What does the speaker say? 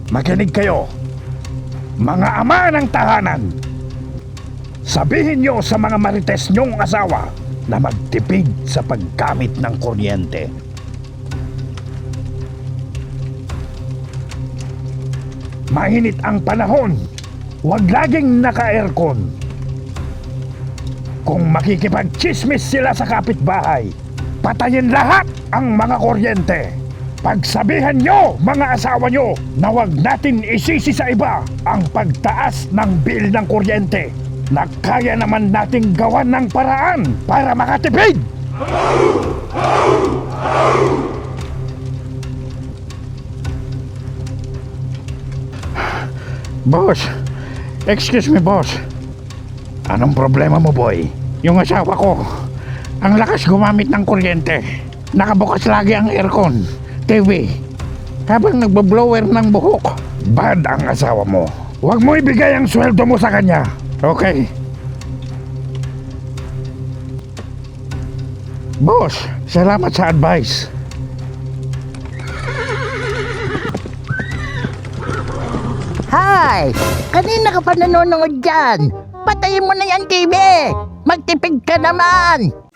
Makinig kayo, mga ama ng tahanan. Sabihin nyo sa mga marites nyong asawa na magtipid sa paggamit ng kuryente. Mainit ang panahon, huwag laging naka-aircon. Kung makikipag-chismis sila sa kapitbahay, patayin lahat ang mga kuryente. Pagsabihan nyo, mga asawa nyo, na huwag natin isisi sa iba ang pagtaas ng bill ng kuryente, na kaya naman nating gawan ng paraan para makatipid. Boss, excuse me boss. Anong problema mo, boy? Yung asawa ko, ang lakas gumamit ng kuryente. Nakabukas lagi ang aircon, TV, habang nagbablower ng buhok. Bad ang asawa mo. Huwag mo ibigay ang sweldo mo sa kanya. Okay? Boss, salamat sa advice. Hi! Kanina ka pa nanonood dyan? Patayin mo na yan, TV! Magtipid ka naman!